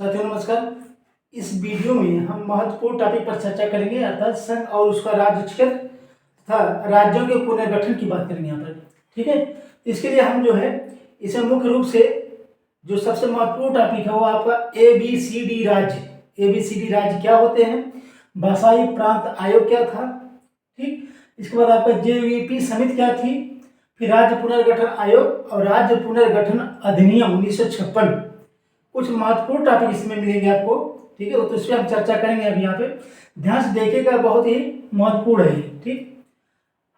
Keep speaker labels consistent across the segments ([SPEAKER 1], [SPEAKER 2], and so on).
[SPEAKER 1] साथियों नमस्कार। इस वीडियो में हम महत्वपूर्ण टॉपिक पर चर्चा करेंगे अर्थात संघ और उसका राज्य क्षेत्र तथा राज्यों के पुनर्गठन की बात करेंगे यहाँ पर। ठीक है, इसके लिए हम जो है इसे मुख्य रूप से जो सबसे महत्वपूर्ण टॉपिक है वो आपका ABCD राज्य। ABCD राज्य क्या होते हैं, भाषाई प्रांत आयोग क्या था, ठीक, इसके बाद आपका JVP समिति क्या थी, फिर राज्य पुनर्गठन आयोग और राज्य पुनर्गठन अधिनियम 1956। कुछ महत्वपूर्ण टॉपिक इसमें मिलेंगे आपको। ठीक है, तो इस पर हम चर्चा करेंगे। अभी यहाँ पे ध्यान से देखिएगा, बहुत ही महत्वपूर्ण है। ठीक,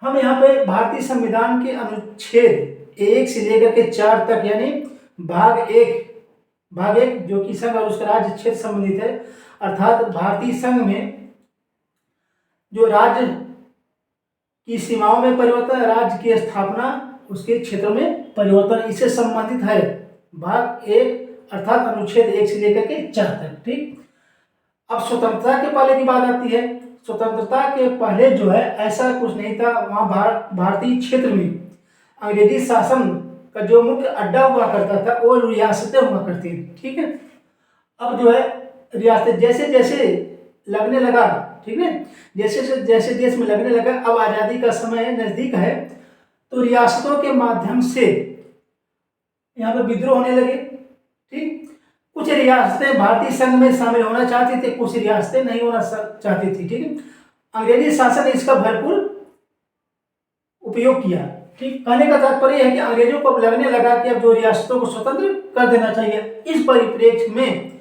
[SPEAKER 1] हम यहाँ पे भारतीय संविधान के अनुच्छेद 1 से लेकर के 4 तक यानी भाग एक जो कि संघ और उसका राज्य क्षेत्र संबंधित है, अर्थात भारतीय संघ में जो राज्य की सीमाओं में परिवर्तन, राज्य की स्थापना, उसके क्षेत्र में परिवर्तन, इससे संबंधित है भाग 1 अर्थात अनुच्छेद 1 से लेकर के 4 तक। ठीक, अब स्वतंत्रता के पहले की बात आती है। स्वतंत्रता के पहले जो है ऐसा कुछ नहीं था। वहाँ भारतीय क्षेत्र में अंग्रेजी शासन का जो मुख्य अड्डा हुआ करता था वो रियासतें हुआ करती थी। ठीक है, अब जो है रियासतें जैसे जैसे लगने लगा, ठीक है, जैसे जैसे देश में लगने लगा, अब आज़ादी का समय नज़दीक है, तो रियासतों के माध्यम से यहाँ पर विद्रोह होने लगे। ठीक, कुछ रियासतें भारतीय संघ में शामिल होना चाहती थी, कुछ रियासतें नहीं होना चाहती थी। ठीक है, अंग्रेजी शासन ने इसका भरपूर उपयोग किया। ठीक, कहने का तात्पर्य है कि अंग्रेजों को अब लगने लगा कि अब जो रियासतों को स्वतंत्र कर देना चाहिए। इस परिप्रेक्ष्य में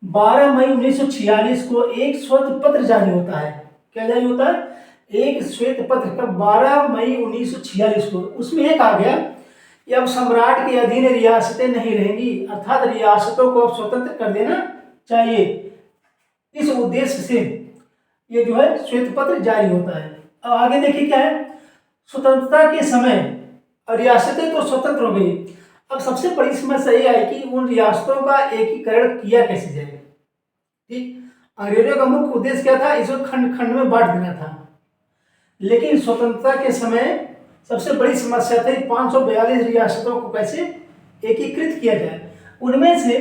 [SPEAKER 1] 12 मई 1946 को एक श्वेत पत्र जारी होता है। क्या जारी होता है? एक श्वेत पत्र का 12 मई 1946 को। उसमें एक आ गया कि अब सम्राट के अधीन रियासतें नहीं रहेंगी, अर्थात रियासतों को अब स्वतंत्र कर देना चाहिए। इस उद्देश्य से ये जो है श्वेत पत्र जारी होता है। अब आगे देखिए क्या है, स्वतंत्रता के समय रियासतें तो स्वतंत्र हो गई। अब सबसे बड़ी समस्या ये आई कि उन रियासतों का एकीकरण किया कैसे जाए। ठीक, अंग्रेजों का मुख्य उद्देश्य क्या था? इसको खंड खंड में बांट देना था। लेकिन स्वतंत्रता के समय सबसे बड़ी समस्या थी 542 रियासतों को कैसे एकीकृत किया जाए। उनमें से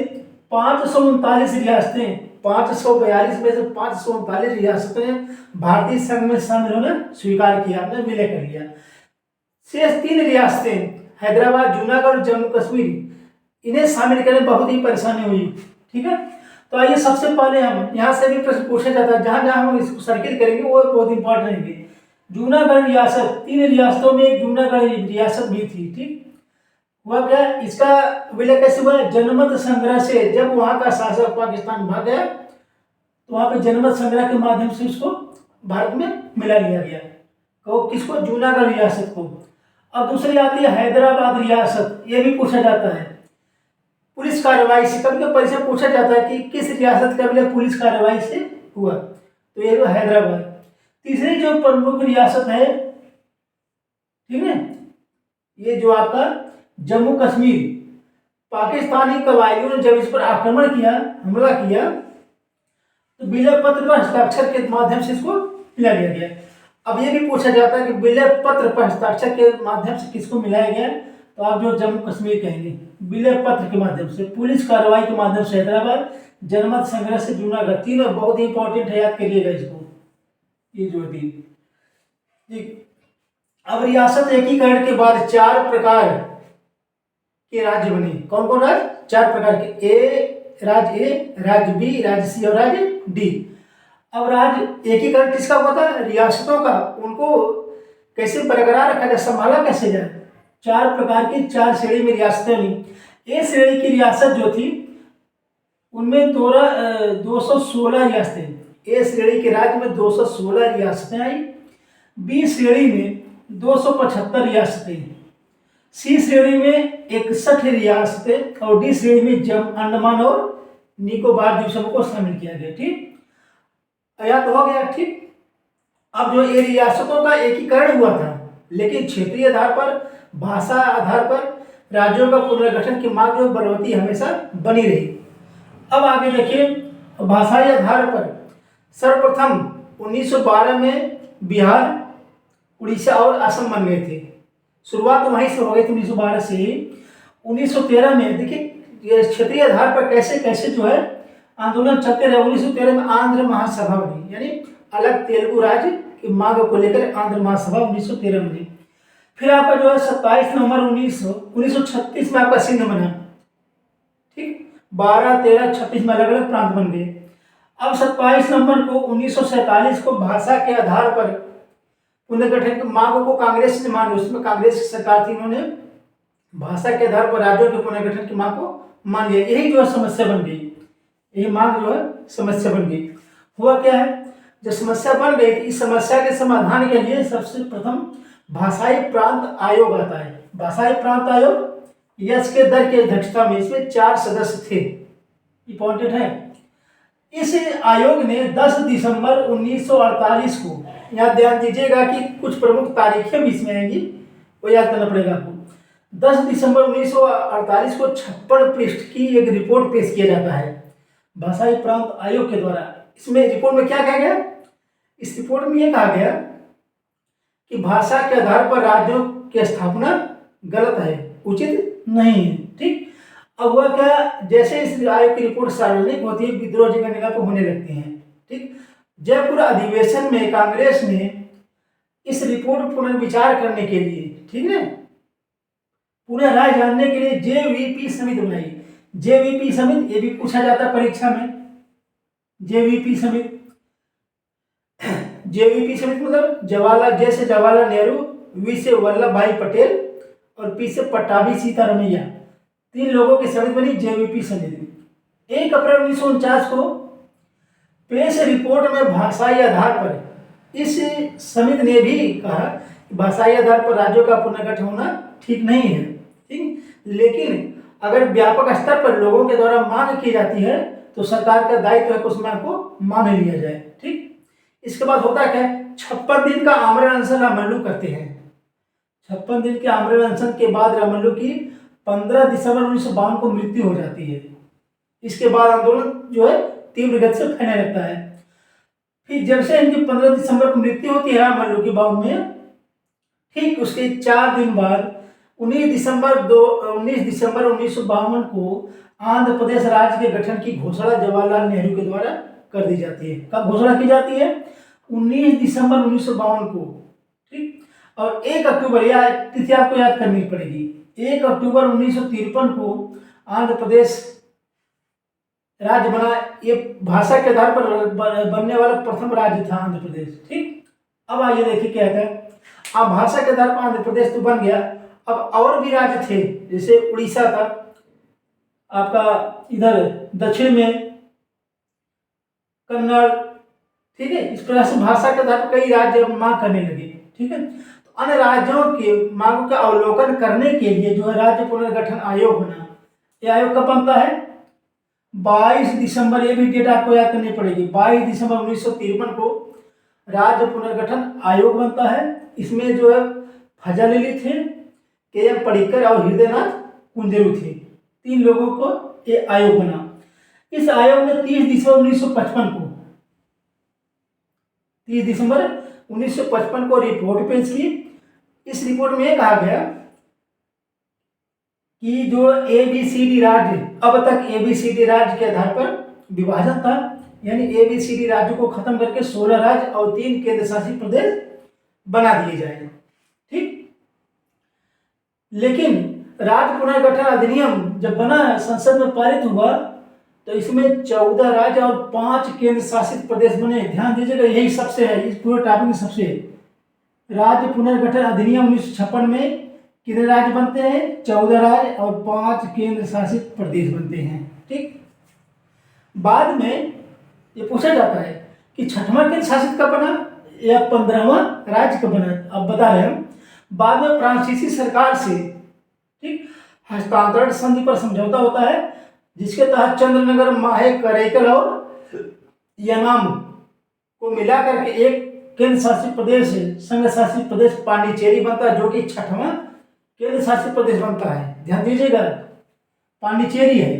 [SPEAKER 1] 539 रियासतें, 542 में से 539 रियासतें भारतीय संघ में शामिल होना स्वीकार किया, हमने विलय कर लिया। शेष 3 रियासतें हैदराबाद, जूनागढ़, जम्मू कश्मीर, इन्हें शामिल करने में बहुत ही परेशानी हुई। ठीक है, तो आइए सबसे पहले हम यहाँ से भी प्रश्न पूछा जाता है, जहाँ जहाँ हम इसको सर्किल करेंगे वो बहुत इंपॉर्टेंट रहेंगे। जूनागढ़ रियासत, 3 रियासतों में एक जूनागढ़ रियासत भी थी। ठीक, हुआ क्या, इसका विलय कैसे हुआ? जनमत संग्रह से। जब वहाँ का शासक पाकिस्तान भाग गया तो वहाँ पे जनमत संग्रह के माध्यम से उसको भारत में मिला लिया गया। तो किसको? जूनागढ़ रियासत को। अब दूसरी आती है हैदराबाद रियासत। ये भी पूछा जाता है पुलिस कार्रवाई से। कभी कभी परीक्षा पूछा जाता है कि किस रियासत का विलय पुलिस कार्रवाई से हुआ, तो ये जो हैदराबाद। तीसरी जो प्रमुख रियासत है, ठीक है, ये जो आपका जम्मू कश्मीर, पाकिस्तानी कबायलियों ने जब इस पर आक्रमण किया, हमला किया, तो विलय पत्र पर हस्ताक्षर के माध्यम से इसको मिला लिया गया। अब ये भी पूछा जाता है कि विलय पत्र पर हस्ताक्षर के माध्यम से किसको मिलाया गया, तो आप जो जम्मू कश्मीर कहेंगे। विलय पत्र के माध्यम से, पुलिस कार्रवाई के माध्यम से हैदराबाद, जनमत संग्रह से जूनागढ़। तीनों बहुत ही इंपॉर्टेंट है, याद करिएगा इसको, ये जो थी। ठीक, अब रियासत एकीकरण के बाद 4 प्रकार के राज्य बने। कौन कौन राज्य? 4 प्रकार के। राज्य ए, राज्य बी, राज्य सी और राज्य डी। अब राज्य एकीकरण किसका हुआ था? रियासतों का। उनको कैसे बरकरार रखा जाए, संभाला कैसे जाए? 4 प्रकार की 4 श्रेणी में रियासतें बनी। ए श्रेणी की रियासत जो थी उनमें 216 रियासतें। ए श्रेणी के राज्य में 216 रियासतें आई। बी श्रेणी में 275 रियासतें, सी श्रेणी में 61 रियासतें और डी श्रेणी में अंडमान और निकोबार द्वीप समूह को शामिल किया गया। ठीक, या तो हो गया। ठीक, अब जो ये रियासतों का एकीकरण हुआ था, लेकिन क्षेत्रीय आधार पर, भाषा आधार पर राज्यों का पुनर्गठन की मांग जो बलवती हमेशा बनी रही। अब आगे देखिए, भाषाई आधार पर सर्वप्रथम 1912 में बिहार, उड़ीसा और असम बन गए थे। शुरुआत तो वहीं से हो गई थी 1912 से ही। 1913 में देखिए क्षेत्रीय आधार पर कैसे कैसे जो है आंदोलन चलते रहे। 1913 में आंध्र महासभा बनी, यानी अलग तेलुगु राज्य की मांग को लेकर आंध्र महासभा 1913 में बनी। फिर आपका जो है 27 नवंबर 1936 में आपका सिंध बना। ठीक, 12, 13, 36 में अलग अलग प्रांत बन गए। अब 27 नवंबर को 1947 को भाषा के आधार पर पुनर्गठन की मांग को कांग्रेस ने मानी। उसमें कांग्रेस की सरकार थी, उन्होंने भाषा के आधार पर राज्यों के पुनर्गठन की मांग को मान लिया। यही जो है समस्या बन गई, यही मांग जो है समस्या बन गई। हुआ क्या है, जब समस्या बन गई, इस समस्या के समाधान के लिए सबसे प्रथम भाषाई प्रांत आयोग आता है। भाषाई प्रांत आयोग यश के दर की अध्यक्षता में, इसमें 4 सदस्य थे, इंपॉर्टेंट है। इस आयोग ने 10 दिसंबर 1948 को, यहाँ ध्यान दीजिएगा कि कुछ प्रमुख तारीखें भी इसमें आएंगी, वो याद करना पड़ेगा आपको। 10 दिसंबर 1948 को 56 पृष्ठ की एक रिपोर्ट पेश किया जाता है भाषाई प्रांत आयोग के द्वारा। इसमें रिपोर्ट में क्या कहा गया, इस रिपोर्ट में यह कहा गया कि भाषा के आधार पर राज्यों की स्थापना गलत है, उचित नहीं है। ठीक, अब हुआ क्या, जैसे इस आयोग की रिपोर्ट सार्वजनिक होती है, विद्रोह जगह जगह पर होने लगते हैं। ठीक, जयपुर अधिवेशन में कांग्रेस ने इस रिपोर्ट पुनर्विचार करने के लिए, ठीक है, पूरा राय जानने के लिए जेवीपी समिति बनाई। जेवीपी समिति, ये भी पूछा जाता है परीक्षा में, जेवीपी समिति। जेवीपी समिति मतलब जवाहरलाल, जे से जवाहरलाल नेहरू, वी से वल्लभ भाई पटेल और पी से पट्टाभी सीतारमैया, 3 लोगों की समिति बनी जेवीपी समिति। 1 अप्रैल 1949 को पेश रिपोर्ट में भाषाई आधार पर इस समिति ने भी कहा कि भाषाई आधार पर राज्यों का पुनर्गठन होना ठीक नहीं है। ठीक, लेकिन अगर व्यापक स्तर पर लोगों के द्वारा मांग की जाती है तो सरकार का दायित्व है कि उस मांग को मान लिया जाए। ठीक, इसके बाद होता क्या है, 56 दिन का आमरण अनशन रामल्लू करते हैं। 56 दिन के आमरण अनशन के बाद रामल्लू की 15 दिसंबर 1952 को मृत्यु हो जाती है। इसके बाद आंदोलन जो है तीव्र गति से फैलने लगता है। फिर जब से इनकी 15 दिसंबर को मृत्यु होती है रामल्लू की 52 में, ठीक उसके 4 दिन बाद 19 दिसंबर 1952 को आंध्र प्रदेश राज्य के गठन की घोषणा जवाहरलाल नेहरू के द्वारा कर दी जाती है। कब घोषणा की जाती है, 19 दिसंबर 1952 को। ठीक, और 1 अक्टूबर, यह तिथि आपको याद करनी पड़ेगी, 1 अक्टूबर 1953 को आंध्र प्रदेश राज्य बना। ये भाषा के आधार पर बनने वाला प्रथम राज्य था आंध्र प्रदेश। ठीक, अब आइए देखिए क्या है। अब भाषा के आधार पर आंध्र प्रदेश तो बन गया, अब और भी राज्य थे, जैसे उड़ीसा था आपका, इधर दक्षिण में कन्नड़। ठीक है, इस प्रकार से भाषा के आधार पर कई राज्य मांग करने लगे। ठीक है, तो अन्य राज्यों के मांगों का अवलोकन करने के लिए जो है राज्य पुनर्गठन आयोग बना। यह आयोग कब बनता है, 22 दिसंबर, ये भी डेट आपको याद करनी पड़ेगी, 22 दिसंबर 1953 को राज्य पुनर्गठन आयोग बनता है। इसमें जो है फजालिली थे, के.एम. पडिक्कर और हृदयनाथ कुंजरू थे, 3 लोगों को ये आयोग बना। इस आयोग ने 30 दिसंबर 1955 को 30 दिसंबर 1955 को रिपोर्ट पेश की। इस रिपोर्ट में यह कहा गया कि जो ABCD राज्य, अब तक ABCD राज्य के आधार पर विभाजन था, यानी ABCD राज्य को खत्म करके 16 राज्य और 3 केंद्र शासित प्रदेश बना दिए जाए। ठीक, लेकिन राज्य पुनर्गठन अधिनियम जब बना, संसद में पारित हुआ, तो इसमें 14 राज्य और 5 केंद्र शासित प्रदेश बने। ध्यान दीजिएगा, यही सबसे है, इस पूरे टॉपिक में सबसे है। राज्य पुनर्गठन अधिनियम 1956 में कितने राज्य बनते हैं, 14 राज्य और 5 केंद्र शासित प्रदेश बनते हैं। ठीक, बाद में ये पूछा जाता है कि 6वां केंद्र शासित कब बना या 15वां राज्य कब बना। अब बता रहे हम, बाद में फ्रांसीसी सरकार से ठीक हस्तांतरण संधि पर समझौता होता है, जिसके तहत चंद्रनगर, माहे, करैकल और यनाम को मिला करके एक केंद्र शासित प्रदेश, संघ शासित प्रदेश पांडिचेरी बनता है, जो कि 6वां केंद्र शासित प्रदेश बनता है। ध्यान दीजिएगा, पांडिचेरी है।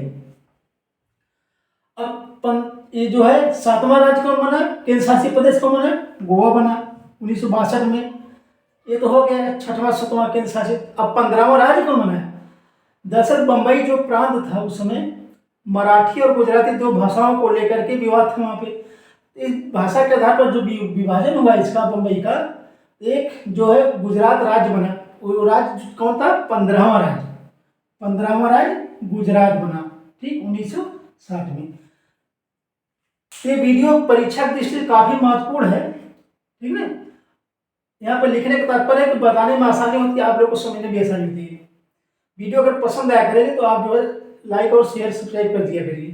[SPEAKER 1] अब ये जो है 7वां राज्य कौन बना, केंद्र शासित प्रदेश कौन बना, गोवा बना 1962 में। ये तो हो गया 6वां 7वां केंद्र शासित। अब 15वां राज्य कौन बना है, दरअसल बम्बई जो प्रांत था उस समय, मराठी और गुजराती दो भाषाओं को लेकर के विवाद था वहाँ पे। इस भाषा के आधार पर जो विभाजन हुआ इसका बम्बई का, एक जो है गुजरात राज्य बना। वो राज्य कौन था? 15वां राज्य, 15वां राज्य गुजरात बना, ठीक, 1960 में। ये वीडियो परीक्षा की दृष्टि से काफी महत्वपूर्ण है, ठीक है। यहाँ पर लिखने का तात्पर्य है कि बताने में आसानी होती है, आप लोगों को समझने में आसानी होती है। वीडियो अगर पसंद आया करेगी तो आप जो है लाइक और शेयर सब्सक्राइब कर दिया करिए।